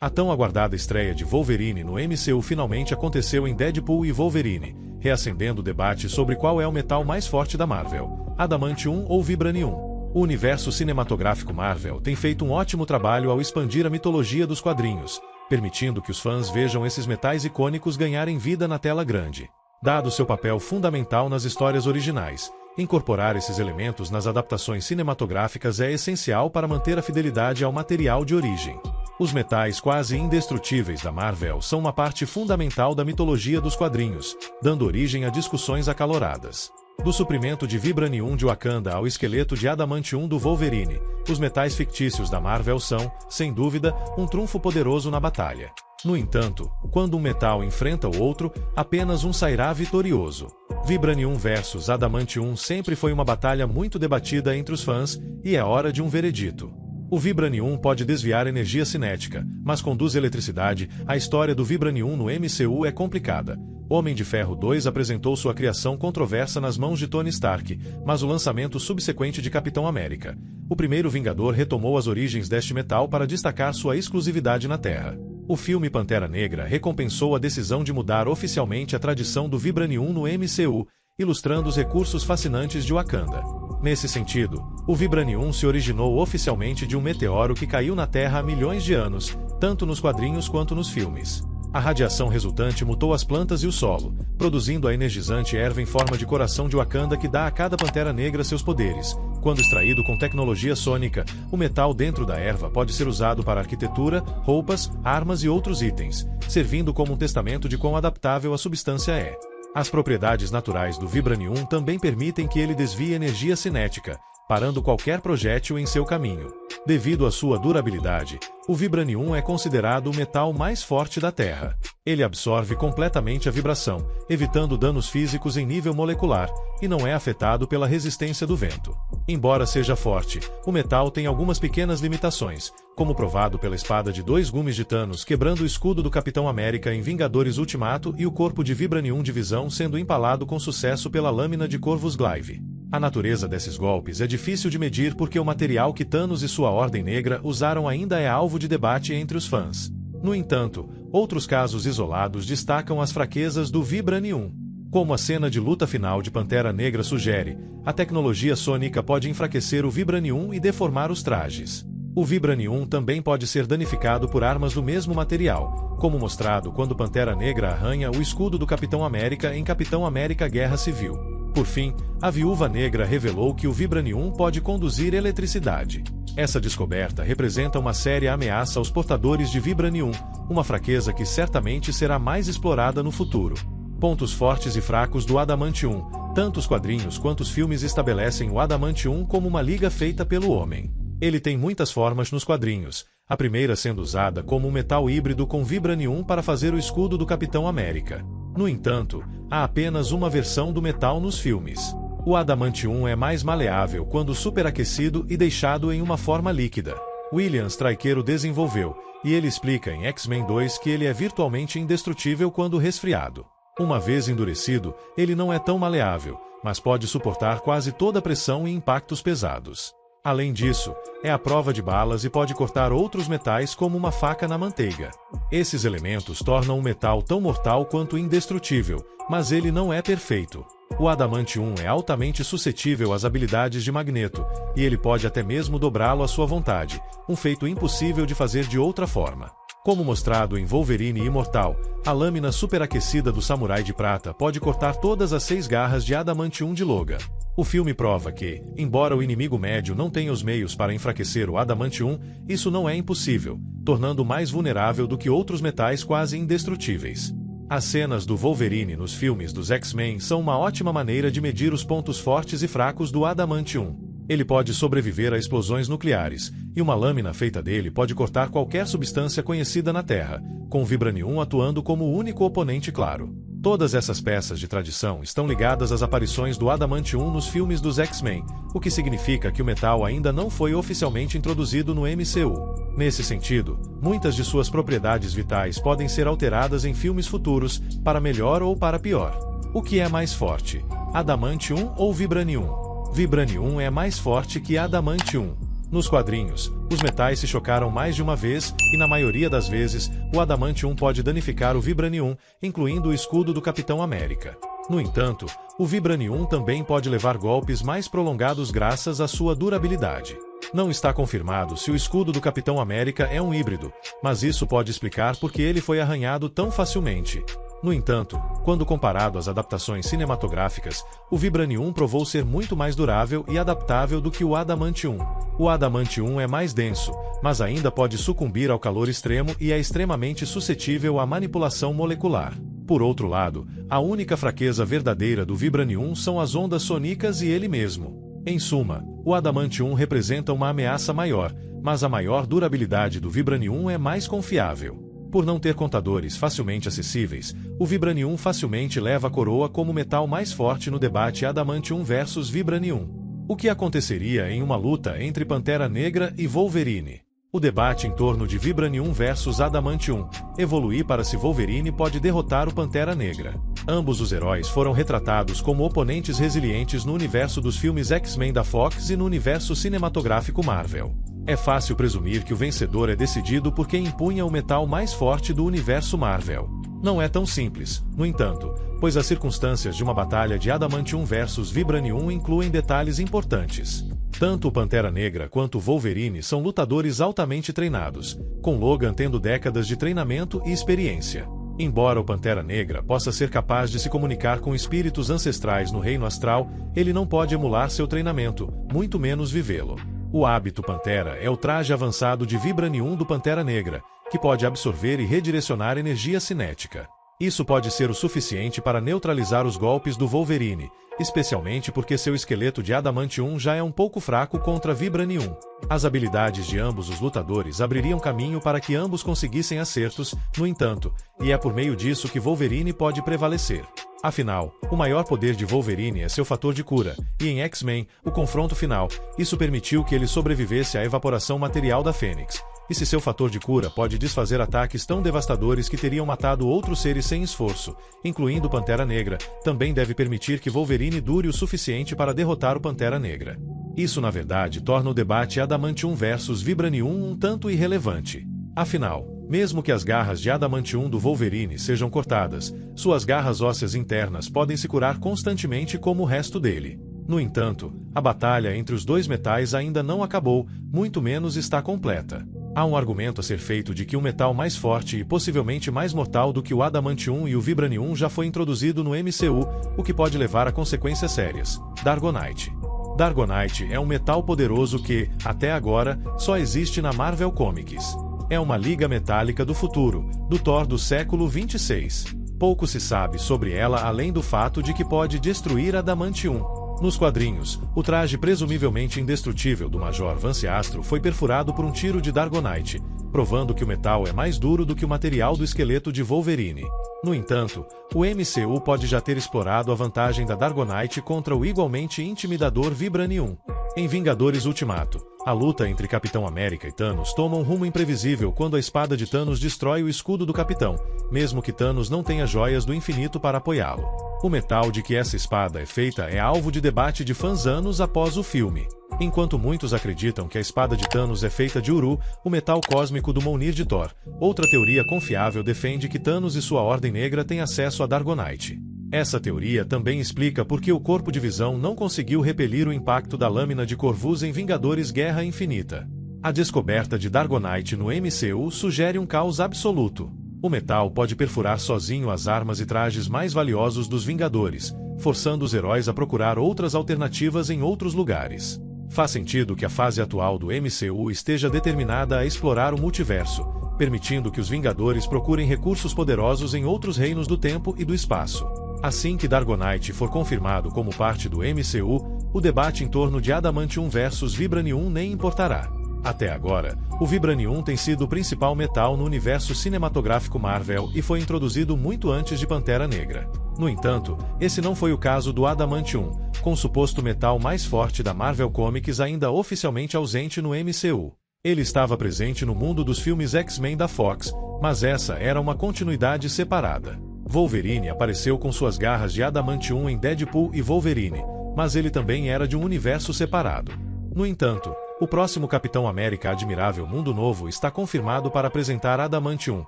A tão aguardada estreia de Wolverine no MCU finalmente aconteceu em Deadpool e Wolverine, reacendendo o debate sobre qual é o metal mais forte da Marvel, Adamantium ou Vibranium. O universo cinematográfico Marvel tem feito um ótimo trabalho ao expandir a mitologia dos quadrinhos, permitindo que os fãs vejam esses metais icônicos ganharem vida na tela grande. Dado seu papel fundamental nas histórias originais, incorporar esses elementos nas adaptações cinematográficas é essencial para manter a fidelidade ao material de origem. Os metais quase indestrutíveis da Marvel são uma parte fundamental da mitologia dos quadrinhos, dando origem a discussões acaloradas. Do suprimento de Vibranium de Wakanda ao esqueleto de Adamantium do Wolverine, os metais fictícios da Marvel são, sem dúvida, um trunfo poderoso na batalha. No entanto, quando um metal enfrenta o outro, apenas um sairá vitorioso. Vibranium versus Adamantium sempre foi uma batalha muito debatida entre os fãs, e é hora de um veredito. O Vibranium pode desviar energia cinética, mas conduz eletricidade. A história do Vibranium no MCU é complicada. Homem de Ferro 2 apresentou sua criação controversa nas mãos de Tony Stark, mas o lançamento subsequente de Capitão América, o primeiro Vingador, retomou as origens deste metal para destacar sua exclusividade na Terra. O filme Pantera Negra recompensou a decisão de mudar oficialmente a tradição do Vibranium no MCU, ilustrando os recursos fascinantes de Wakanda. Nesse sentido, o Vibranium se originou oficialmente de um meteoro que caiu na Terra há milhões de anos, tanto nos quadrinhos quanto nos filmes. A radiação resultante mutou as plantas e o solo, produzindo a energizante erva em forma de coração de Wakanda que dá a cada Pantera Negra seus poderes. Quando extraído com tecnologia sônica, o metal dentro da erva pode ser usado para arquitetura, roupas, armas e outros itens, servindo como um testamento de quão adaptável a substância é. As propriedades naturais do Vibranium também permitem que ele desvie energia cinética, parando qualquer projétil em seu caminho. Devido à sua durabilidade, o Vibranium é considerado o metal mais forte da Terra. Ele absorve completamente a vibração, evitando danos físicos em nível molecular, e não é afetado pela resistência do vento. Embora seja forte, o metal tem algumas pequenas limitações, como provado pela espada de 2 gumes de Thanos quebrando o escudo do Capitão América em Vingadores Ultimato e o corpo de Vibranium de Visão sendo empalado com sucesso pela lâmina de Corvus Glaive. A natureza desses golpes é difícil de medir porque o material que Thanos e sua Ordem Negra usaram ainda é alvo de debate entre os fãs. No entanto, outros casos isolados destacam as fraquezas do Vibranium. Como a cena de luta final de Pantera Negra sugere, a tecnologia sônica pode enfraquecer o Vibranium e deformar os trajes. O Vibranium também pode ser danificado por armas do mesmo material, como mostrado quando Pantera Negra arranha o escudo do Capitão América em Capitão América Guerra Civil. Por fim, a Viúva Negra revelou que o Vibranium pode conduzir eletricidade. Essa descoberta representa uma séria ameaça aos portadores de Vibranium, uma fraqueza que certamente será mais explorada no futuro. Pontos fortes e fracos do Adamantium. Tanto os quadrinhos quanto os filmes estabelecem o Adamantium como uma liga feita pelo homem. Ele tem muitas formas nos quadrinhos, a primeira sendo usada como um metal híbrido com Vibranium para fazer o escudo do Capitão América. No entanto, há apenas uma versão do metal nos filmes. O Adamantium é mais maleável quando superaquecido e deixado em uma forma líquida. William Stryker o desenvolveu, e ele explica em X-Men 2 que ele é virtualmente indestrutível quando resfriado. Uma vez endurecido, ele não é tão maleável, mas pode suportar quase toda a pressão e impactos pesados. Além disso, é à prova de balas e pode cortar outros metais como uma faca na manteiga. Esses elementos tornam o metal tão mortal quanto indestrutível, mas ele não é perfeito. O Adamantium é altamente suscetível às habilidades de Magneto, e ele pode até mesmo dobrá-lo à sua vontade, um feito impossível de fazer de outra forma. Como mostrado em Wolverine Imortal, a lâmina superaquecida do Samurai de Prata pode cortar todas as 6 garras de Adamantium de Logan. O filme prova que, embora o inimigo médio não tenha os meios para enfraquecer o Adamantium, isso não é impossível, tornando-o mais vulnerável do que outros metais quase indestrutíveis. As cenas do Wolverine nos filmes dos X-Men são uma ótima maneira de medir os pontos fortes e fracos do Adamantium. Ele pode sobreviver a explosões nucleares, e uma lâmina feita dele pode cortar qualquer substância conhecida na Terra, com o Vibranium atuando como o único oponente claro. Todas essas peças de tradição estão ligadas às aparições do Adamantium nos filmes dos X-Men, o que significa que o metal ainda não foi oficialmente introduzido no MCU. Nesse sentido, muitas de suas propriedades vitais podem ser alteradas em filmes futuros, para melhor ou para pior. O que é mais forte, Adamantium ou Vibranium? Vibranium é mais forte que Adamantium. Nos quadrinhos, Os metais se chocaram mais de uma vez, e na maioria das vezes, o Adamantium pode danificar o Vibranium, incluindo o escudo do Capitão América. No entanto, o Vibranium também pode levar golpes mais prolongados graças à sua durabilidade. Não está confirmado se o escudo do Capitão América é um híbrido, mas isso pode explicar por que ele foi arranhado tão facilmente. No entanto, quando comparado às adaptações cinematográficas, o Vibranium provou ser muito mais durável e adaptável do que o Adamantium. O Adamantium é mais denso, mas ainda pode sucumbir ao calor extremo e é extremamente suscetível à manipulação molecular. Por outro lado, a única fraqueza verdadeira do Vibranium são as ondas sônicas e ele mesmo. Em suma, o Adamantium representa uma ameaça maior, mas a maior durabilidade do Vibranium é mais confiável. Por não ter contadores facilmente acessíveis, o Vibranium facilmente leva a coroa como metal mais forte no debate Adamantium versus Vibranium. O que aconteceria em uma luta entre Pantera Negra e Wolverine? O debate em torno de Vibranium versus Adamantium evoluir para se Wolverine pode derrotar o Pantera Negra. Ambos os heróis foram retratados como oponentes resilientes no universo dos filmes X-Men da Fox e no universo cinematográfico Marvel. É fácil presumir que o vencedor é decidido por quem empunha o metal mais forte do universo Marvel. Não é tão simples, no entanto, pois as circunstâncias de uma batalha de Adamantium versus Vibranium incluem detalhes importantes. Tanto o Pantera Negra quanto o Wolverine são lutadores altamente treinados, com Logan tendo décadas de treinamento e experiência. Embora o Pantera Negra possa ser capaz de se comunicar com espíritos ancestrais no reino astral, ele não pode emular seu treinamento, muito menos vivê-lo. O hábito Pantera é o traje avançado de Vibranium do Pantera Negra, que pode absorver e redirecionar energia cinética. Isso pode ser o suficiente para neutralizar os golpes do Wolverine, especialmente porque seu esqueleto de Adamantium já é um pouco fraco contra Vibranium. As habilidades de ambos os lutadores abririam caminho para que ambos conseguissem acertos, no entanto, e é por meio disso que Wolverine pode prevalecer. Afinal, o maior poder de Wolverine é seu fator de cura, e em X-Men, o confronto final, isso permitiu que ele sobrevivesse à evaporação material da Fênix. E se seu fator de cura pode desfazer ataques tão devastadores que teriam matado outros seres sem esforço, incluindo Pantera Negra, também deve permitir que Wolverine dure o suficiente para derrotar o Pantera Negra. Isso na verdade torna o debate Adamantium versus Vibranium um tanto irrelevante. Afinal, mesmo que as garras de Adamantium do Wolverine sejam cortadas, suas garras ósseas internas podem se curar constantemente como o resto dele. No entanto, a batalha entre os dois metais ainda não acabou, muito menos está completa. Há um argumento a ser feito de que um metal mais forte e possivelmente mais mortal do que o Adamantium e o Vibranium já foi introduzido no MCU, o que pode levar a consequências sérias. Dargonite. Dargonite é um metal poderoso que, até agora, só existe na Marvel Comics. É uma liga metálica do futuro, do Thor do século 26. Pouco se sabe sobre ela além do fato de que pode destruir Adamantium. Nos quadrinhos, o traje presumivelmente indestrutível do Major Vance Astro foi perfurado por um tiro de Dargonite, provando que o metal é mais duro do que o material do esqueleto de Wolverine. No entanto, o MCU pode já ter explorado a vantagem da Dargonite contra o igualmente intimidador Vibranium. Em Vingadores Ultimato, a luta entre Capitão América e Thanos toma um rumo imprevisível quando a espada de Thanos destrói o escudo do Capitão, mesmo que Thanos não tenha joias do infinito para apoiá-lo. O metal de que essa espada é feita é alvo de debate de fãs anos após o filme. Enquanto muitos acreditam que a espada de Thanos é feita de Uru, o metal cósmico do Mjolnir de Thor, outra teoria confiável defende que Thanos e sua Ordem Negra têm acesso a Dargonite. Essa teoria também explica por que o Corpo de Visão não conseguiu repelir o impacto da lâmina de Corvus em Vingadores Guerra Infinita. A descoberta de Dargonite no MCU sugere um caos absoluto. O metal pode perfurar sozinho as armas e trajes mais valiosos dos Vingadores, forçando os heróis a procurar outras alternativas em outros lugares. Faz sentido que a fase atual do MCU esteja determinada a explorar o multiverso, permitindo que os Vingadores procurem recursos poderosos em outros reinos do tempo e do espaço. Assim que Dargonite for confirmado como parte do MCU, o debate em torno de Adamantium versus Vibranium nem importará. Até agora, o Vibranium tem sido o principal metal no universo cinematográfico Marvel e foi introduzido muito antes de Pantera Negra. No entanto, esse não foi o caso do Adamantium, com o suposto metal mais forte da Marvel Comics ainda oficialmente ausente no MCU. Ele estava presente no mundo dos filmes X-Men da Fox, mas essa era uma continuidade separada. Wolverine apareceu com suas garras de Adamantium em Deadpool e Wolverine, mas ele também era de um universo separado. No entanto, o próximo Capitão América Admirável Mundo Novo está confirmado para apresentar Adamantium,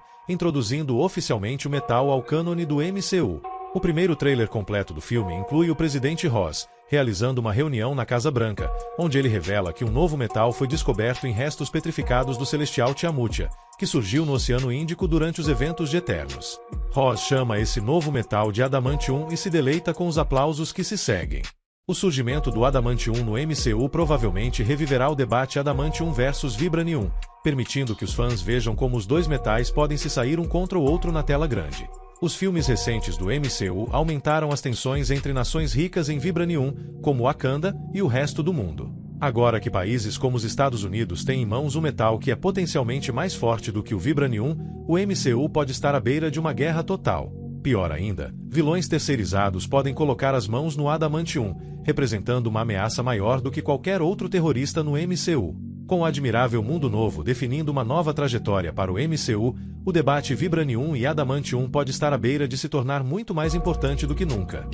introduzindo oficialmente o metal ao cânone do MCU. O primeiro trailer completo do filme inclui o presidente Ross, realizando uma reunião na Casa Branca, onde ele revela que um novo metal foi descoberto em restos petrificados do celestial Tiamutia, que surgiu no Oceano Índico durante os eventos de Eternos. Ross chama esse novo metal de Adamantium e se deleita com os aplausos que se seguem. O surgimento do Adamantium no MCU provavelmente reviverá o debate Adamantium versus Vibranium, permitindo que os fãs vejam como os dois metais podem se sair um contra o outro na tela grande. Os filmes recentes do MCU aumentaram as tensões entre nações ricas em Vibranium, como Wakanda, e o resto do mundo. Agora que países como os Estados Unidos têm em mãos um metal que é potencialmente mais forte do que o Vibranium, o MCU pode estar à beira de uma guerra total. Pior ainda, vilões terceirizados podem colocar as mãos no Adamantium, representando uma ameaça maior do que qualquer outro terrorista no MCU. Com o Admirável Mundo Novo definindo uma nova trajetória para o MCU, o debate Vibranium e Adamantium pode estar à beira de se tornar muito mais importante do que nunca.